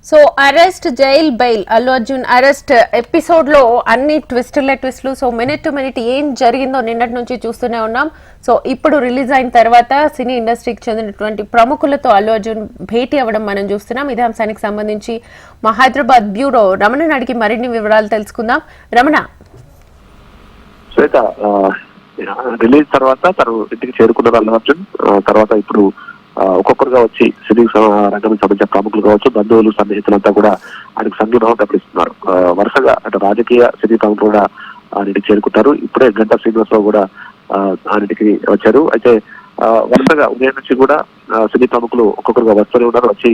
So arrest, jail, bail, Allu Arjun arrest episode లో అన్ని ట్విస్టులు. So minute to minute ఏం జరిగిందో నిన్నటి నుంచి చూస్తూనే ఉన్నాం. సో ఇప్పుడు రిలీజ్ అయిన తర్వాత సినీ ఇండస్ట్రీకి చెందినటువంటి ప్రముఖులతో అల్లు అర్జున్ భేటీ అవ్వడం మనం చూస్తున్నాం. ఇదే అంశానికి సంబంధించి మా హైదరాబాద్ బ్యూరో రమణని అడిగి మరిన్ని వివరాలు తెలుసుకుందాం. రమణ, శ్వేత, రిలీజ్ తర్వాత తను ఇంటికి చేరుకున్నారు అల్లు అర్జున్. తర్వాత ఇప్పుడు ఒక్కొక్కరుగా వచ్చి సినీ రంగానికి సంబంధించిన ప్రముఖులు కావచ్చు, బంధువులు, సన్నిహితులంతా కూడా ఆయనకు సంఘీభావం ప్రకటిస్తున్నారు. వరుసగా అంటే రాజకీయ సినీ ప్రముఖులు కూడా ఆయనకి చేరుకుంటారు. ఇప్పుడే గంటా శ్రీనివాసరావు కూడా ఆయనకి వచ్చారు. అయితే వరుసగా ఉదయం నుంచి కూడా సినీ ప్రముఖులు ఒక్కొక్కరుగా వస్తూనే ఉన్నారు, వచ్చి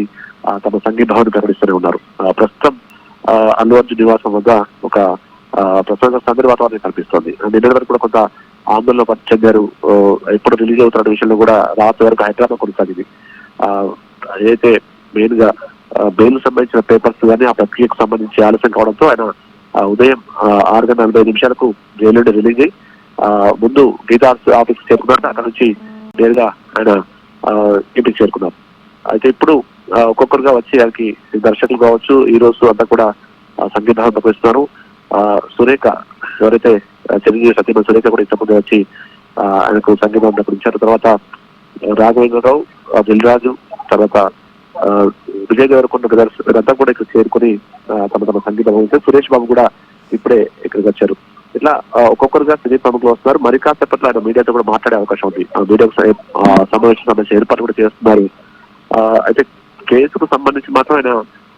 తమ సంఘీభావాన్ని ప్రకటిస్తూనే ఉన్నారు. ప్రస్తుతం అల్లు అర్జున్ నివాసం వద్ద ఒక ప్రస్తుతం సందడి వాతావరణం కనిపిస్తోంది. నిన్నటి వరకు కూడా కొంత ఆందోళన చెందారు. ఎప్పుడు రిలీజ్ అవుతున్న విషయంలో కూడా రాత్రి వరకు హైదరాబాద్ కొనసాగింది. ఏదైతే మెయిన్ గా బెయిల్ సంబంధించిన పేపర్స్ కానీ ఆ ప్రక్రియకు సంబంధించి ఆలస్యం కావడంతో ఆయన ఉదయం 6:45 జైలు నుండి రిలీజ్ అయ్యి ముందు గీతా ఆఫీస్ చేరుకున్నారు. అక్కడ నుంచి నేరుగా ఆయన ఇంటికి చేరుకున్నారు. అయితే ఇప్పుడు ఒక్కొక్కరుగా వచ్చి ఆయనకి దర్శకులు కావచ్చు, ఈ రోజు అంతా కూడా సంగీతాన్ని ప్రకటిస్తున్నారు. సురేఖ, ఎవరైతే చిరంజీవి సత్యమని సురేఖ కూడా ఇంతకుముందు వచ్చి ఆయనకు సంగీతం ప్రకటించారు. తర్వాత రాఘవేంద్రరావు, దిల్రాజు, తర్వాత విజయ్ దేవరకొండ బ్రదర్స్ వీరంతా కూడా ఇక్కడ చేరుకుని తమ సంగీతం ప్రకటించారు. సురేష్ బాబు కూడా ఇప్పుడే ఇక్కడికి వచ్చారు. ఇట్లా ఒక్కొక్కరుగా సినీ ప్రముఖులు వస్తున్నారు. మరి కాసేపట్లో ఆయన మీడియాతో కూడా మాట్లాడే అవకాశం ఉంది. మీడియాకు సమావేశం సంబంధించి ఏర్పాటు కూడా చేస్తున్నారు. అయితే కేసుకు సంబంధించి మాత్రం ఆయన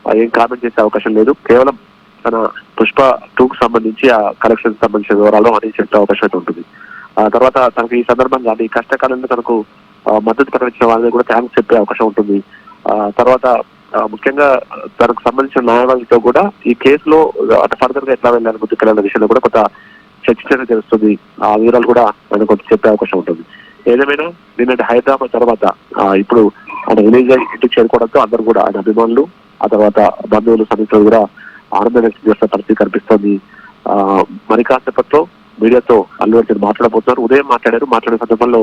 ఏం కామెంట్ చేసే అవకాశం లేదు. కేవలం తన పుష్ప 2కు సంబంధించి ఆ కలెక్షన్ సంబంధించిన వివరాలు అని చెప్పే అవకాశం అయితే ఉంటుంది. తర్వాత తనకు ఈ సందర్భంగా ఈ కష్టకాలంలో తనకు మద్దతు ప్రకటించిన వాళ్ళని కూడా థ్యాంక్స్ చెప్పే అవకాశం ఉంటుంది. తర్వాత ముఖ్యంగా తనకు సంబంధించిన న్యాయవాదులతో కూడా ఈ కేసులో అంటే ఫర్దర్ గా ఎట్లా వెళ్ళాలి, ముందుకెళ్ళాలన్న విషయంలో కూడా కొంత చర్చించడం తెలుస్తుంది. ఆ వివరాలు కూడా ఆయన కొంత చెప్పే అవకాశం ఉంటుంది. ఏదేమైనా నిన్నటి హైదరాబాద్ తర్వాత ఇప్పుడు ఆయన రిలీజ్ అయ్యి ఇంటికి చేరుకోవడంతో అందరూ కూడా ఆయన అభిమానులు, ఆ తర్వాత బంధువులు, సన్నిహితులు కూడా ఆనందం వ్యక్తం చేస్తున్న పరిస్థితి కనిపిస్తోంది. మరి కాసేపట్లో మీడియాతో అల్లు అర్జున్ మాట్లాడబోతున్నారు. ఉదయం మాట్లాడే సందర్భంలో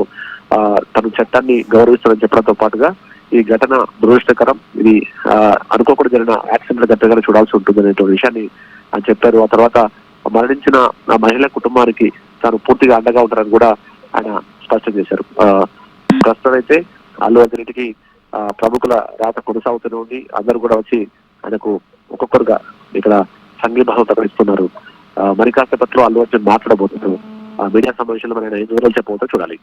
తను చట్టాన్ని గౌరవిస్తానని చెప్పడంతో పాటుగా ఈ ఘటన దురదృష్టకరం, ఇది అనుకోకుండా జరిగిన యాక్సిడెంట్ ఘటనగా చూడాల్సి ఉంటుంది అనేటువంటి విషయాన్ని ఆయన చెప్పారు. ఆ తర్వాత మరణించిన మహిళ కుటుంబానికి తాను పూర్తిగా అండగా ఉంటారని కూడా ఆయన స్పష్టం చేశారు. ప్రస్తుతం అయితే అల్లు అర్జున్ ఇంటికి ప్రముఖుల రాత కొనసాగుతూనే ఉంది. అందరూ కూడా వచ్చి ఆయనకు ఒక్కొక్కరుగా ఇక్కడ సంఘీభావం ప్రకటిస్తున్నారు. మరి కాసేపట్లో అల్లు అర్జున్ మాట్లాడబోతున్నారు. మీడియా సమావేశంలో మనం ఏం వివరాలు చెప్పబోతో చూడాలి.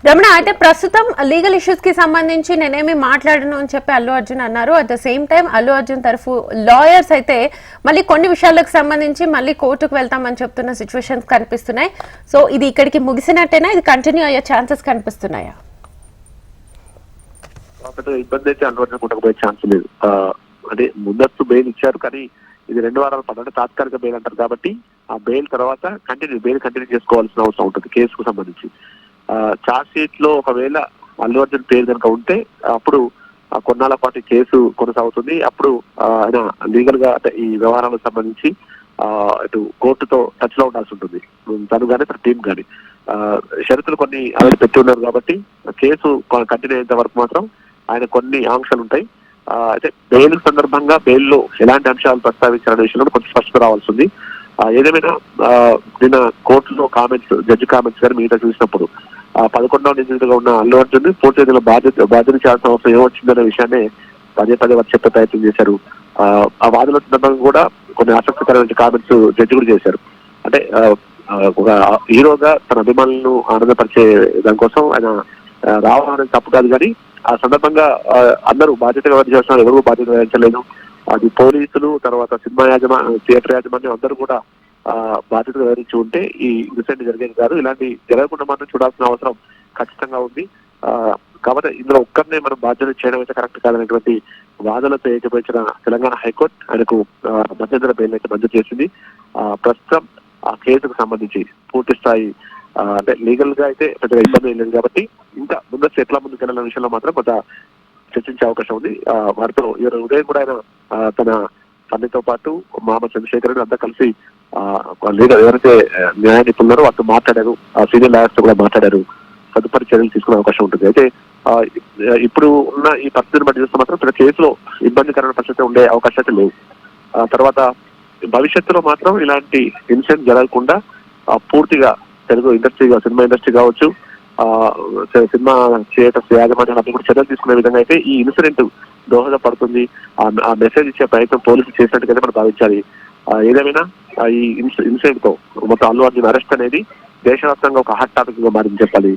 రమణ, అయితే ప్రస్తుతం లీగల్ ఇష్యూస్ కి సంబంధించి నేనేమి మాట్లాడను అని చెప్పి అల్లు అర్జున్ అన్నారు. At the same time Allu Arjun తరఫు లాయర్స్ అయితే మళ్ళీ కొన్ని విషయాలకు సంబంధించి మళ్ళీ కోర్టుకు వెళ్తామని చెప్తున్న సిచ్యువేషన్స్ కనిపిస్తున్నాయి. సో ఇది ఇక్కడికి ముగిసినట్టేనా, ఇది కంటిన్యూ అయ్యే ఛాన్సెస్ కనిపిస్తున్నాయా? ఇబ్బంది అయితే అల్లు అర్జున్ కొట్టకపోయే ఛాన్స్ లేదు. అంటే ముందస్తు బెయిల్ ఇచ్చారు, కానీ ఇది 2 వారాల పాటు అంటే తాత్కాలిక బెయిల్ అంటారు కాబట్టి ఆ బెయిల్ తర్వాత బెయిల్ కంటిన్యూ చేసుకోవాల్సిన అవసరం ఉంటుంది కేసుకు సంబంధించి. ఛార్జ్ షీట్ లో ఒకవేళ అల్లు అర్జున్ పేరు కనుక ఉంటే అప్పుడు కొన్నాళ్ళ పాటు కేసు కొనసాగుతుంది. అప్పుడు ఆయన లీగల్ గా ఈ వ్యవహారాలకు సంబంధించి ఇటు కోర్టుతో టచ్ లో ఉండాల్సి ఉంటుంది, తను కానీ తన టీం కానీ. షరతులు కొన్ని ఆల్రెడీ పెట్టి ఉన్నారు కాబట్టి కేసు కంటిన్యూ అయ్యేంత వరకు మాత్రం ఆయన కొన్ని ఆంక్షలు ఉంటాయి. అయితే బెయిల్ సందర్భంగా బెయిల్లో ఎలాంటి అంశాలు ప్రస్తావించాలనే విషయంలో కొంచెం స్పష్టత రావాల్సి ఉంది. ఏదేమైనా నిన్న కోర్టులో కామెంట్స్, జడ్జి కామెంట్స్ కానీ మిగతా చూసినప్పుడు 11వ నిందితుడిగా ఉన్న అల్లు అర్జున్ పూర్తి స్థాయిలో బాధ్యత చేయాల్సిన అవసరం ఏమొచ్చిందనే విషయాన్ని పదే వారు చెప్పే ప్రయత్నం చేశారు. ఆ వాదనల సందర్భంగా కూడా కొన్ని ఆసక్తికరమైన కామెంట్స్ జడ్జి కూడా చేశారు. అంటే ఒక హీరోగా తన అభిమానులను ఆనందపరిచే దానికోసం ఆయన రావాలని తప్పు కాదు, కానీ ఆ సందర్భంగా అందరూ బాధ్యతగా వహించాల్సిన ఎవరు బాధ్యత వహించలేదు. అది పోలీసులు, తర్వాత సినిమా థియేటర్ యాజమాన్యం అందరూ కూడా బాధ్యతగా వహించి ఉంటే ఈ ఇన్సిడెంట్ జరిగేది కాదు. ఇలాంటి జరగకుండా మాత్రం చూడాల్సిన అవసరం ఖచ్చితంగా ఉంది. కాబట్టి ఇందులో ఒక్కరినే మనం బాధ్యత చేయడం అయితే కరెక్ట్ కాదనేటువంటి వాదనలతో ఏకీభవించిన తెలంగాణ హైకోర్టు ఆయనకు మధ్యంతర బెయిల్ అయితే మంజూరు చేసింది. ప్రస్తుతం ఆ కేసుకు సంబంధించి పూర్తి స్థాయి అంటే లీగల్ గా అయితే పెద్దగా ఇబ్బంది లేదు కాబట్టి ఇంకా ముందస్తు ఎట్లా ముందుకెళ్ళిన విషయంలో మాత్రం కొంత చర్చించే అవకాశం ఉంది. వారితో ఈరోజు ఉదయం కూడా ఆయన తన తండ్రితో పాటు మామ చంద్రశేఖర్ రెడ్డి అంతా కలిసి లీగల్ ఎవరైతే న్యాయ నిపుణున్నారో వారితో మాట్లాడారు, సీనియర్ లాయర్స్ తో కూడా మాట్లాడారు. తదుపరి చర్యలు తీసుకునే అవకాశం ఉంటుంది. అయితే ఇప్పుడు ఉన్న ఈ పరిస్థితిని బట్టి చూస్తే మాత్రం కేసులో ఇబ్బందికరమైన పరిస్థితి ఉండే అవకాశాలు లేవు. తర్వాత భవిష్యత్తులో మాత్రం ఇలాంటి ఇన్సిడెంట్ జరగకుండా పూర్తిగా తెలుగు ఇండస్ట్రీగా, సినిమా ఇండస్ట్రీ కావచ్చు, సినిమా థియేటర్స్ యాజమాన్యాలు అన్ని కూడా చర్యలు తీసుకునే విధంగా అయితే ఈ ఇన్సిడెంట్ దోహదపడుతుంది. ఆ మెసేజ్ ఇచ్చే ప్రయత్నం పోలీసులు చేసినట్టుగానే మనం భావించాలి. ఏదేమైనా ఈ ఇన్సిడెంట్ తో మొత్తం అల్లు అర్జున్ అరెస్ట్ అనేది దేశవ్యాప్తంగా ఒక హాట్ టాపిక్ గా మారింది చెప్పాలి.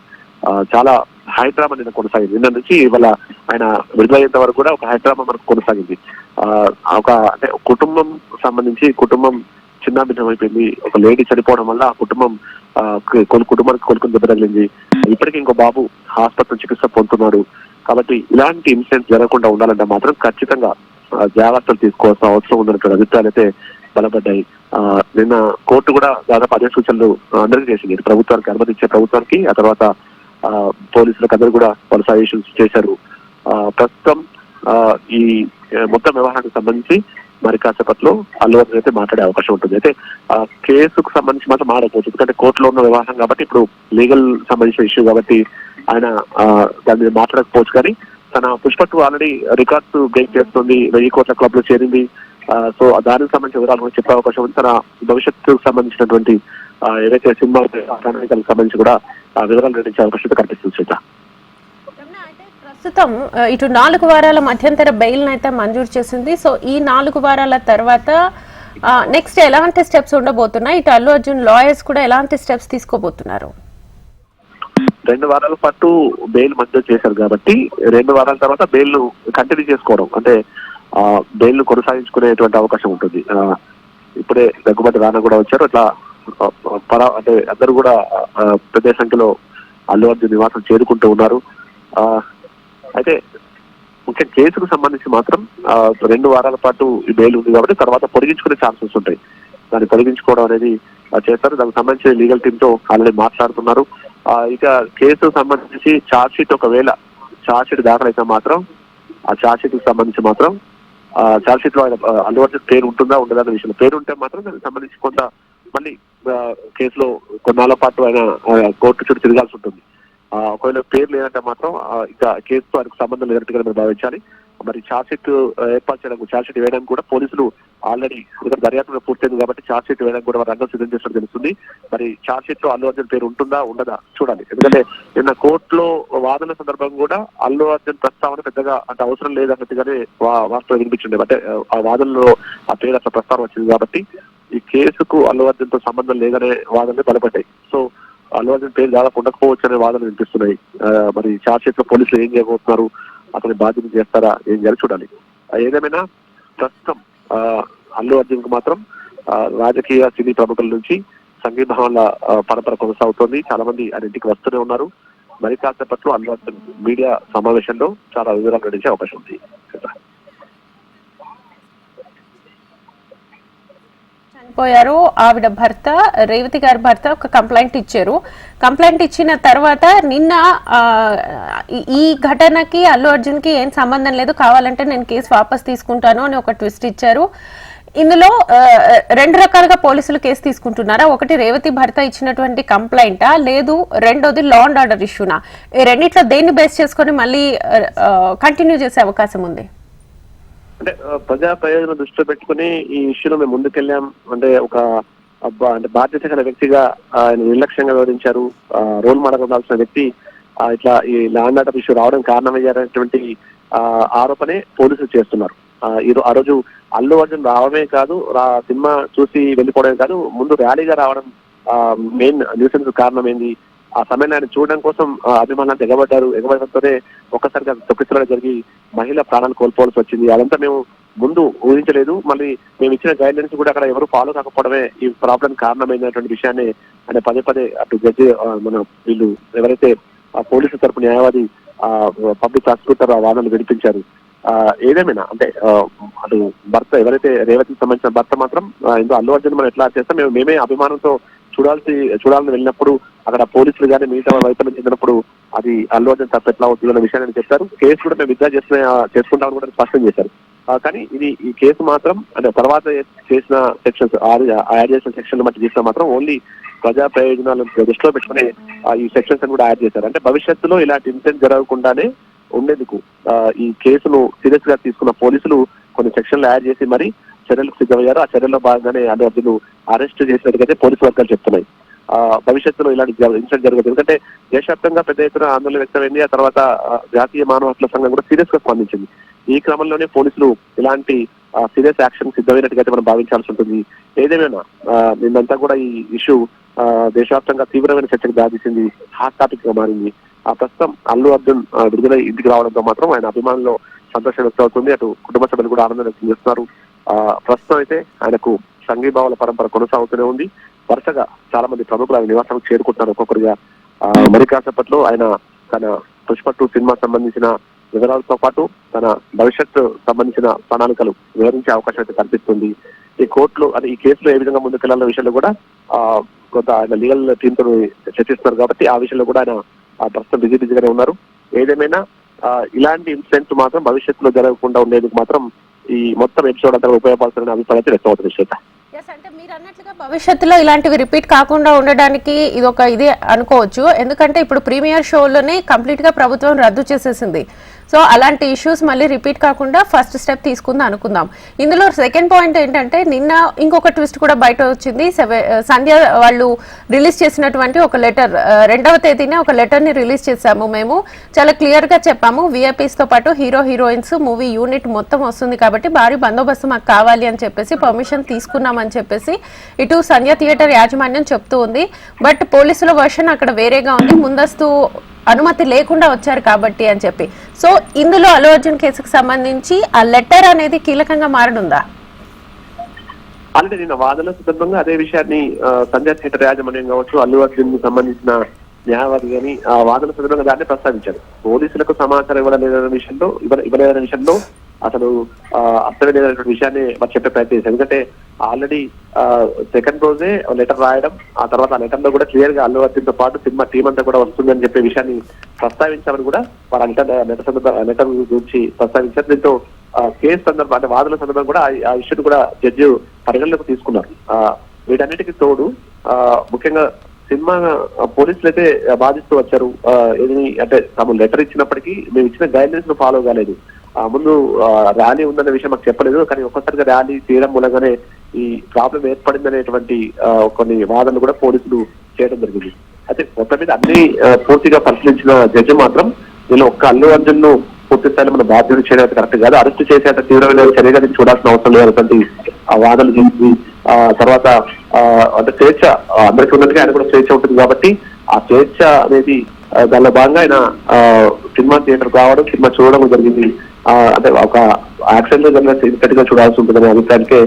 చాలా హైడ్రామా నిన్న కొనసాగింది. నిన్న నుంచి ఇవాళ ఆయన విడుదలయ్యేంత వరకు కూడా ఒక హైడ్రామా మనకు కొనసాగింది. ఒక అంటే కుటుంబం సంబంధించి కుటుంబం చిన్న భిన్నమైపోయింది. ఒక లేడీ చనిపోవడం వల్ల ఆ కుటుంబం కుటుంబానికి కొనుక్కుని దెబ్బ తగిలింది. ఇప్పటికీ ఇంకో బాబు హాస్పిటల్ చికిత్స పొందుతున్నాడు. కాబట్టి ఇలాంటి ఇన్సిడెంట్స్ జరగకుండా ఉండాలంటే మాత్రం ఖచ్చితంగా జాగ్రత్తలు తీసుకోవాల్సిన అవసరం ఉందన్నటువంటి అభిప్రాయాలు అయితే బలపడ్డాయి. నిన్న కోర్టు కూడా దాదాపు అదే సూచనలు అందరికీ చేసింది. ప్రభుత్వానికి అనుమతించే ప్రభుత్వానికి, ఆ తర్వాత పోలీసులకు అందరూ కూడా వాళ్ళు సజెషన్స్ చేశారు. ప్రస్తుతం ఈ మొత్తం వ్యవహారానికి సంబంధించి మరి కాసేపట్లో అల్లు అర్జున్ అయితే మాట్లాడే అవకాశం ఉంటుంది. అయితే కేసుకు సంబంధించి మాత్రం మాట్లాడకపోవచ్చు, ఎందుకంటే కోర్టులో ఉన్న వ్యవహారం కాబట్టి, ఇప్పుడు లీగల్ సంబంధించిన ఇష్యూ కాబట్టి ఆయన దాని మీద మాట్లాడకపోవచ్చు. కానీ తన పుష్ప ఆల్రెడీ రికార్డ్స్ బ్రేక్ చేస్తుంది, 1000 కోట్ల క్లబ్ లో చేరింది. సో దానికి సంబంధించిన వివరాలు కూడా చెప్పే అవకాశం ఉంది. తన భవిష్యత్తుకు సంబంధించినటువంటి ఏదైతే సినిమా దానికి సంబంధించి కూడా వివరాలు నటించే అవకాశం కనిపిస్తుంది. ప్రస్తుతం ఇటు 4 వారాల మధ్యంతర బెయిల్ అయితే మంజూరు చేసింది. సో ఈ 4 వారాల తర్వాత నెక్స్ట్ ఎలాంటి స్టెప్స్ ఉండబోతున్నాయి? ఇటు అల్లు అర్జున్ లాయర్స్ కూడా ఎలాంటి స్టెప్స్ తీసుకోబోతున్నారు? 2 వారాల పాటు బెయిల్ మంజూరు చేశారు కాబట్టి 2 వారాల తర్వాత బెయిల్ ను కంటిన్యూ చేసుకోవడం, అంటే బెయిల్ ను కొనసాగించుకునేటువంటి అవకాశం ఉంటుంది. ఇప్పుడే దగ్గుబాటి రానా కూడా వచ్చారు. అట్లా అంటే అందరూ కూడా పెద్ద సంఖ్యలో అల్లు అర్జున్ నివాసం చేరుకుంటూ ఉన్నారు. అయితే ముఖ్య కేసుకు సంబంధించి మాత్రం 2 వారాల పాటు ఈ బెయిల్ ఉంది కాబట్టి తర్వాత పొడిగించుకునే ఛాన్సెస్ ఉంటాయి. దాన్ని పొడిగించుకోవడం అనేది చేస్తారు. దానికి సంబంధించి లీగల్ టీమ్ తో ఆల్రెడీ మాట్లాడుతున్నారు. ఇక కేసుకు సంబంధించి ఛార్జ్ షీట్, ఒకవేళ ఛార్జ్ షీట్ దాఖలైతే మాత్రం ఆ ఛార్జ్ షీట్ కి సంబంధించి మాత్రం ఛార్జ్ షీట్ లో అల్లు అర్జున్ పేరు ఉంటుందా ఉండదా అనే విషయంలో, పేరు ఉంటే మాత్రం దానికి సంబంధించి కొంత మళ్ళీ కేసులో కొన్నాళ్ళ పాటు ఆయన కోర్టు చుట్టూ తిరగాల్సి ఉంటుంది. ఒకవేళ పేరు లేదంటే మాత్రం ఇంకా కేసుతో ఆయనకు సంబంధం లేనట్టుగా మనం భావించాలి. మరి ఛార్జ్ షీట్ ఏర్పాటు చేయడానికి, ఛార్జ్ షీట్ వేయడానికి కూడా పోలీసులు ఆల్రెడీ ఇక్కడ దర్యాప్తు పూర్తయింది కాబట్టి ఛార్జ్ షీట్ వేయడానికి కూడా రంగం సిద్ధం చేసినట్టు తెలుస్తుంది. మరి ఛార్జ్ షీట్ లో అల్లు అర్జున్ పేరు ఉంటుందా ఉండదా చూడాలి. ఎందుకంటే నిన్న కోర్టులో వాదన సందర్భం కూడా అల్లు అర్జున్ ప్రస్తావన పెద్దగా అంటే అవసరం లేదన్నట్టుగానే వాస్తవం వినిపించింది. అంటే ఆ వాదనలో ఆ పేరు అట్లా ప్రస్తావన వచ్చింది కాబట్టి ఈ కేసుకు అల్లు అర్జున్ తో సంబంధం లేదనే వాదనలు బలపడ్డాయి. సో అల్లు అర్జున్ పేరు దాదాపు ఉండకపోవచ్చు అనే వాదనలు వినిపిస్తున్నాయి. మరి ఛార్జ్ షీట్ లో పోలీసులు ఏం చేయబోతున్నారు, అతని బాధ్యత చేస్తారా, ఏం చేయాలి చూడాలి. ఏదేమైనా ప్రస్తుతం అల్లు అర్జున్ కు మాత్రం రాజకీయ సినీ ప్రముఖుల నుంచి సంఘీభావాల పరంపర కొనసాగుతోంది. చాలా మంది ఆయన ఇంటికి వస్తూనే ఉన్నారు. మరి కాసేపట్లో అల్లు అర్జున్ మీడియా సమావేశంలో చాలా వివరాలు నడిచే అవకాశం ఉంది. పోయారు ఆవిడ భర్త, రేవతి గారి భర్త ఒక కంప్లైంట్ ఇచ్చారు. కంప్లైంట్ ఇచ్చిన తర్వాత నిన్న ఈ ఘటనకి అల్లు అర్జున్ కి ఏం సంబంధం లేదు, కావాలంటే నేను కేసు వాపస్ తీసుకుంటాను అని ఒక ట్విస్ట్ ఇచ్చారు. ఇందులో 2 రకాలుగా పోలీసులు కేసు తీసుకుంటున్నారా? ఒకటి రేవతి భర్త ఇచ్చినటువంటి కంప్లైంటా, లేదు రెండోది లా అండ్ ఆర్డర్ ఇష్యూనా? ఈ రెండిట్లో దేన్ని బేస్ చేసుకొని మళ్ళీ కంటిన్యూ చేసే అవకాశం ఉంది? అంటే ప్రజా ప్రయోజనం దృష్టిలో పెట్టుకుని ఈ ఇష్యూలో మేము ముందుకెళ్ళాం. అంటే ఒక అంటే బాధ్యత గల వ్యక్తిగా ఆయన నిర్లక్ష్యంగా వివరించారు. రోల్ మోడల్ ఉండాల్సిన వ్యక్తి ఇట్లా ఈ లా అండ్ ఆర్డర్ ఇష్యూ రావడం కారణమయ్యారనేటువంటి ఆరోపణే పోలీసులు చేస్తున్నారు. ఆ రోజు అల్లు అర్జున్ రావడమే కాదు, సినిమా చూసి వెళ్ళిపోవడమే కాదు, ముందు ర్యాలీగా రావడం మెయిన్ న్యూసెన్స్ కారణం ఏంది? ఆ సమయంలో ఆయన చూడడం కోసం అభిమానులు ఎగబడడంతోనే ఒక్కసారిగా తొక్కిసలాట జరిగి మహిళ ప్రాణాలు కోల్పోవాల్సి వచ్చింది. అదంతా మేము ముందు ఊహించలేదు. మళ్ళీ మేము ఇచ్చిన గైడ్లైన్స్ కూడా అక్కడ ఎవరు ఫాలో కాకపోవడమే ఈ ప్రాబ్లం కారణమైనటువంటి విషయాన్ని ఆయన పదే అటు జడ్జి వీళ్ళు ఎవరైతే పోలీసు తరపు న్యాయవాది పబ్లిక్ ప్రాసిక్యూటర్ ఆ వాదనలు వినిపించారు. ఏదేమైనా అంటే అటు భర్త ఎవరైతే రేవతికి సంబంధించిన భర్త మాత్రం ఇందులో అల్లు అర్జున్ మనం ఎట్లా చేస్తాం, మేమే అభిమానంతో చూడాలని వెళ్ళినప్పుడు అక్కడ పోలీసులు కానీ మిగతా వైఫల్యం చెందినప్పుడు అది అల్లు అర్జున్ తప్ప ఎట్లా అవుతుందన్న విషయాన్ని చెప్పారు. కేసు కూడా మేము విత్డ్రా చేసుకుంటామని కూడా స్పష్టం చేశారు. కానీ ఈ కేసు మాత్రం అంటే తర్వాత చేసిన సెక్షన్స్ యాడ్ చేసిన సెక్షన్ బట్టి చేసిన మాత్రం ఓన్లీ ప్రజా ప్రయోజనాలను దృష్టిలో పెట్టుకుని ఈ సెక్షన్స్ అని కూడా యాడ్ చేశారు. అంటే భవిష్యత్తులో ఇలాంటి ఇన్సిడెంట్ జరగకుండానే ఉండేందుకు ఈ కేసును సీరియస్ గా తీసుకున్న పోలీసులు కొన్ని సెక్షన్లు యాడ్ చేసి మరి చర్యలకు సిద్ధమయ్యారు. ఆ చర్యల్లో భాగంగానే అల్లు అర్జున్ అరెస్ట్ చేసినట్టుగా పోలీసు వర్గాలు చెప్తున్నాయి. భవిష్యత్తులో ఇలాంటి ఇన్సిడెంట్ జరగదు. ఎందుకంటే దేశవ్యాప్తంగా పెద్ద ఎత్తున ఆందోళన వ్యక్తమైంది. ఆ తర్వాత జాతీయ మానవ హక్కుల సంఘం కూడా సీరియస్ గా స్పందించింది. ఈ క్రమంలోనే పోలీసులు ఇలాంటి సీరియస్ యాక్షన్ సిద్ధమైనట్టుగా మనం భావించాల్సి ఉంటుంది. ఏదేమైనా నిన్నంతా కూడా ఈ ఇష్యూ దేశవ్యాప్తంగా తీవ్రమైన చర్చకు దారితీసింది, హాట్ టాపిక్ గా మారింది. ప్రస్తుతం అల్లు అర్జున్ విడుదల ఇంటికి రావడంతో మాత్రం ఆయన అభిమానుల్లో సంతోషం వ్యక్తం అవుతుంది. అటు కుటుంబ సభ్యులు కూడా ఆనందం వ్యక్తం చేస్తున్నారు. ప్రస్తుతం అయితే ఆయనకు సంఘీభావాల పరంపర కొనసాగుతూనే ఉంది. వరుసగా చాలా మంది ప్రముఖులు ఆయన నివాసానికి చేరుకుంటున్నారు ఒక్కొక్కరిగా. మరి కాసేపట్లో ఆయన తన పుష్ప 2 సినిమా సంబంధించిన వివరాలతో పాటు తన భవిష్యత్తు సంబంధించిన ప్రణాళికలు వివరించే అవకాశం అయితే కనిపిస్తుంది. ఈ కోర్టులో అంటే ఈ కేసులో ఏ విధంగా ముందుకెళ్లాలన్న విషయంలో కూడా కొంత ఆయన లీగల్ టీమ్ తో చర్చిస్తున్నారు కాబట్టి ఆ విషయంలో కూడా ఆయన ప్రస్తుతం బిజీగానే ఉన్నారు. ఏదేమైనా ఇలాంటి ఇన్సిడెంట్స్ మాత్రం భవిష్యత్తులో జరగకుండా ఉండేందుకు మాత్రం ఈ మొత్తం ఎపిసోడ్ అంతా ఉపయోగపడుతున్న అభిప్రాయం అయితే వ్యక్తం అవుతుంది. శ్వేత, అంటే మీరు అన్నట్లుగా భవిష్యత్తులో ఇలాంటివి రిపీట్ కాకుండా ఉండడానికి ఇదే అనుకోవచ్చు. ఎందుకంటే ఇప్పుడు ప్రీమియర్ షోలోనే కంప్లీట్ గా ప్రభుత్వం రద్దు చేసేసింది. సో అలాంటి ఇష్యూస్ మళ్ళీ రిపీట్ కాకుండా ఫస్ట్ స్టెప్ తీసుకుందాం అనుకుందాం. ఇందులో సెకండ్ పాయింట్ ఏంటంటే నిన్న ఇంకొక ట్విస్ట్ కూడా బయట వచ్చింది. సంధ్య వాళ్ళు రిలీజ్ చేసినటువంటి ఒక లెటర్, 2వ తేదీనే ఒక లెటర్ ని రిలీజ్ చేశాము. మేము చాలా క్లియర్ గా చెప్పాము, విఐపీస్ తో పాటు హీరోయిన్స్ మూవీ యూనిట్ మొత్తం వస్తుంది కాబట్టి భారీ బందోబస్తు మాకు కావాలి అని చెప్పేసి పర్మిషన్ తీసుకున్నామని చెప్పేసి ఇటు సంధ్య థియేటర్ యాజమాన్యం చెప్తూ ఉంది. బట్ పోలీసుల వర్షన్ అక్కడ వేరేగా ఉంది, ముందస్తు అనుమతి లేకుండా వచ్చారు కాబట్టి అని చెప్పి. సో ఇందులో అల్లు అర్జున్ కేసుకు సంబంధించి ఆ లెటర్ అనేది కీలకంగా మారనుందా? ఆల్రెడీ నిన్న వాదనల సందర్భంగా అదే విషయాన్ని సంధ్య థియేటర్ యాజమాన్యం కావచ్చు, అల్లు అర్జున్ సంబంధించిన న్యాయవాది కానీ ఆ వాదన సందర్భంగా దాన్ని ప్రస్తావించారు. పోలీసులకు సమాచారం ఇవ్వలేదనే విషయంలో అసలు అర్థం లేదనేటువంటి విషయాన్ని మరి చెప్పే ప్రయత్నం చేశారు. ఎందుకంటే ఆల్రెడీ సెకండ్ రోజే లెటర్ రాయడం, ఆ తర్వాత ఆ లెటర్ లో కూడా క్లియర్ గా అల్లు అర్జున్ తో పాటు సినిమా టీం అంతా కూడా వస్తుందని చెప్పే విషయాన్ని ప్రస్తావించామని కూడా వారు లెటర్ గురించి ప్రస్తావించారు. దీంతో కేసు సందర్భం అంటే వాదన సందర్భం కూడా ఆ ఇష్యూని కూడా జడ్జి పరిగణలోకి తీసుకున్నారు. వీటన్నిటికీ తోడు ముఖ్యంగా సినిమా పోలీసులు అయితే బాధిస్తూ వచ్చారు. ఏది అంటే తాము లెటర్ ఇచ్చినప్పటికీ మేము ఇచ్చిన గైడ్లైన్స్ ను ఫాలో కాలేదు. ముందు ర్యాలీ ఉందన్న విషయం మాకు చెప్పలేదు, కానీ ఒక్కసారిగా ర్యాలీ చేయడం మూలంగానే ఈ ప్రాబ్లం ఏర్పడింది అనేటువంటి కొన్ని వాదనలు కూడా పోలీసులు చేయడం జరిగింది. అయితే మొత్తం మీద అన్ని పూర్తిగా పరిశీలించిన జడ్జి మాత్రం వీళ్ళు ఒక్క అల్లు అర్జున్ ను పూర్తి స్థాయిలో మన బాధ్యత చేయడం కరెక్ట్ కాదు, అరెస్ట్ చేసేంత తీవ్రమైన చర్యగా చూడాల్సిన అవసరం లేదన్నటువంటి వాదనలు చేసి తర్వాత అంటే స్వేచ్ఛ అందరికీ ఉన్నట్టుగా ఆయన కూడా స్వేచ్ఛ ఉంటుంది కాబట్టి ఆ స్వేచ్ఛ అనేది దానిలో భాగంగా ఆయన సినిమా థియేటర్ కావడం, సినిమా చూడడం జరిగింది. అంటే ఒక యాక్సిడెంట్ లో జరిగిన ఇన్స్టెంట్గా చూడాల్సి ఉంటుందనే అభిప్రాయానికే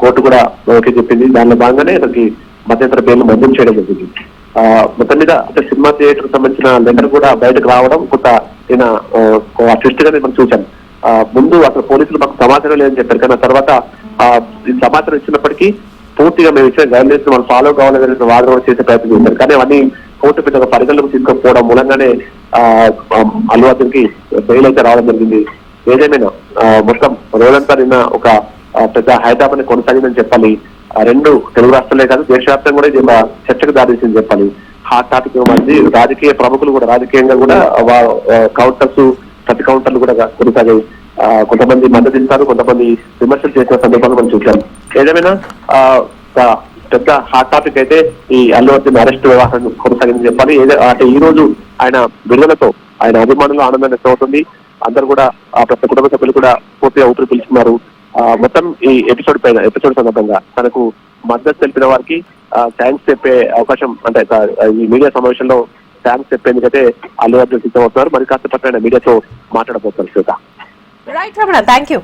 కోర్టు కూడా ఓకే చెప్పింది. దానిలో భాగంగానే ఆయనకి మధ్యంతర బెయిల్ మంజూరు చేయడం జరిగింది. మొత్తం మీద అంటే సినిమా థియేటర్ సంబంధించిన లెటర్ కూడా బయటకు రావడం కొంత ఈయన ట్విస్ట్ గా మనం చూశాం. ముందు అసలు పోలీసులు మాకు సమాచారం లేదని చెప్పారు, కానీ తర్వాత ఈ సమాచారం ఇచ్చినప్పటికీ పూర్తిగా మేము ఇచ్చిన గైడ్లైన్స్ మనం ఫాలో కావాలని వాదన చేసే ప్రయత్నం చేశారు. కానీ అవన్నీ కోర్టు పెద్ద పరిగణలోకి తీసుకుపోవడం మూలంగానే అల్లు అర్జున్ కి బెయిల్ అయితే రావడం జరిగింది. ఏదేమైనా మొత్తం రోజంతా నిన్న ఒక పెద్ద హైదరాబాద్ కొనసాగిందని చెప్పాలి. 2 తెలుగు రాష్ట్రాలే కాదు దేశవ్యాప్తంగా కూడా ఇది చర్చకు దారితీసింది చెప్పాలి. హాట్ టాపిక్ మంది రాజకీయ ప్రముఖులు కూడా రాజకీయంగా కూడా కౌంటర్స్ ప్రతి కౌంటర్లు కూడా కొనసాగాయి. కొంతమంది మద్దతు ఇస్తారు, కొంతమంది విమర్శలు చేసిన సందర్భాలు మనం చూసాం. ఏదేమైనా పెద్ద హాట్ టాపిక్ అయితే ఈ అల్లు అర్జున్ అరెస్ట్ వ్యవహారం కొనసాగిందని చెప్పాలి. అంటే ఈ రోజు ఆయన విడుదలతో ఆయన అభిమానులు ఆనందం వ్యక్తం అవుతుంది. అందరూ కూడా ప్రతి కుటుంబ సభ్యులు కూడా పూర్తిగా ఊపిరి పీల్చుకున్నారు. మొత్తం ఈ ఎపిసోడ్ సందర్భంగా తనకు మద్దతు తెలిపిన వారికి థ్యాంక్స్ చెప్పే అవకాశం అంటే ఈ మీడియా సమావేశంలో థ్యాంక్స్ చెప్పేందుకైతే అల్లు అర్జున్ సిద్ధమవుతున్నారు. మరి కాస్త పట్ల మీడియాతో మాట్లాడబోతున్నారు. శ్వేత, రైట్ రమణ, థ్యాంక్ యూ.